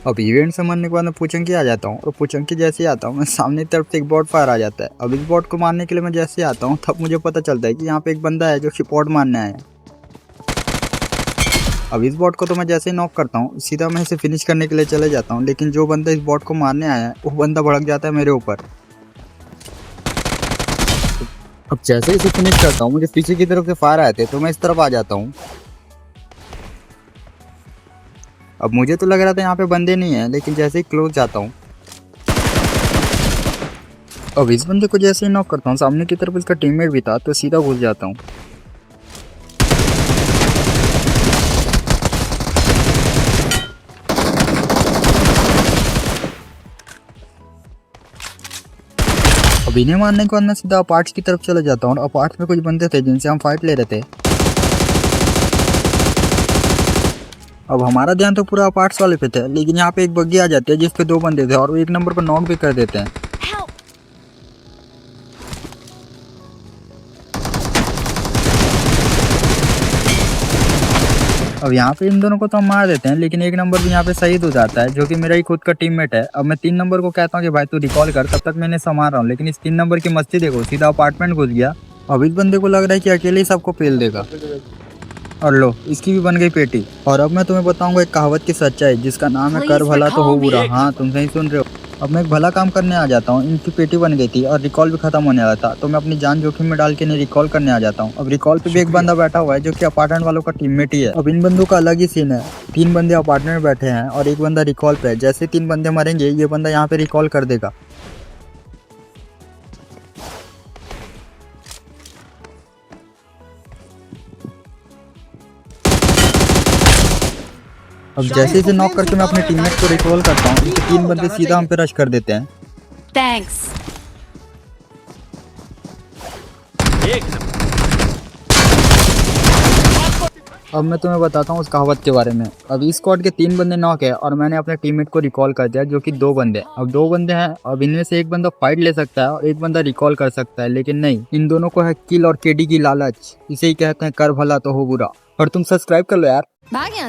अब इवेंट से मरने के बाद मैं पुचंकी आ जाता हूँ और पुचंकी जैसे ही आता हूँ मैं सामने की तरफ से एक बॉट फायर आ जाता है। अब इस बॉट को मारने के लिए मैं जैसे ही आता हूँ तब मुझे पता चलता है कि यहाँ पे एक बंदा है जो सपोर्ट मारने आया है। अब इस बॉट को तो मैं जैसे ही नॉक करता हूँ सीधा मैं इसे फिनिश करने के लिए चले जाता हूँ, लेकिन जो बंदा इस बॉट को मारने आया है वो बंदा भड़क जाता है मेरे ऊपर। अब जैसे ही इसे फिनिश करता हूँ मुझे पीछे की तरफ से फायर आए थे तो मैं इस तरफ आ जाता हूँ। अब मुझे तो लग रहा था यहाँ पे बंदे नहीं है, लेकिन जैसे ही क्लोज जाता हूँ अब इस बंदे को जैसे ही नॉक करता हूँ सामने की तरफ इसका टीममेट भी था तो सीधा घुस जाता हूँ। अब इन्हें मारने के बाद मैं सीधा अपार्ट्स की तरफ चले जाता हूँ और अपार्ट्स में कुछ बंदे थे जिनसे हम फाइट ले रहे थे। अब हमारा ध्यान तो पूरा अपार्ट्स वाले पे था, लेकिन यहाँ पे एक बग्गी आ जाती है जिस पे 2 बंदे थे और वो एक नंबर को नॉक भी कर देते हैं। अब यहाँ पे इन दोनों को तो हम मार देते हैं, लेकिन एक नंबर भी यहाँ पे शहीद हो जाता है जो कि मेरा ही खुद का टीममेट है। अब मैं 3 नंबर को कहता हूँ कि भाई तू रिकॉल कर, तब तक मैंने संभाल रहा हूँ, लेकिन इस 3 नंबर की मस्ती देखो, सीधा अपार्टमेंट घुस गया। अब इस बंदे को लग रहा है कि अकेले ही सबको पेल देगा और लो इसकी भी बन गई पेटी। और अब मैं तुम्हें बताऊंगा एक कहावत की सच्चाई जिसका नाम है कर भला तो हो बुरा। हाँ तुम सही सुन रहे हो। अब मैं एक भला काम करने आ जाता हूँ, इनकी पेटी बन गई थी और रिकॉल भी खत्म होने वाला था तो मैं अपनी जान जोखिम में डाल के इन्हें रिकॉल करने आ जाता हूँ। अब रिकॉल पे भी एक बंदा बैठा हुआ है जो कि अपार्टमेंट वालों का टीममेट ही है। अब इन बंदों का अलग ही सीन है, 3 बंदे अपार्टमेंट में बैठे हैं और एक बंदा रिकॉल पे है। जैसे 3 बंदे मरेंगे ये बंदा यहाँ पे रिकॉल कर देगा। अब जैसे इसे नॉक करके मैं अपने टीममेट को रिकॉल करता हूँ, इनके 3 बंदे सीधा हम पे रश कर देते हैं। थैंक्स। अब मैं तुम्हें बताता हूँ उस कहावत के बारे में। अब इस स्क्वाड के 3 बंदे नॉक है और मैंने अपने टीममेट को रिकॉल कर दिया जो कि 2 बंदे। अब 2 बंदे हैं, अब इनमें से एक बंदा फाइट ले सकता है और एक बंदा रिकॉल कर सकता है, लेकिन नहीं, इन दोनों को है किल और केडी की लालच। इसे ही कहते हैं कर भला तो हो बुरा। और तुम सब्सक्राइब कर लो यार। भाग यहाँ से।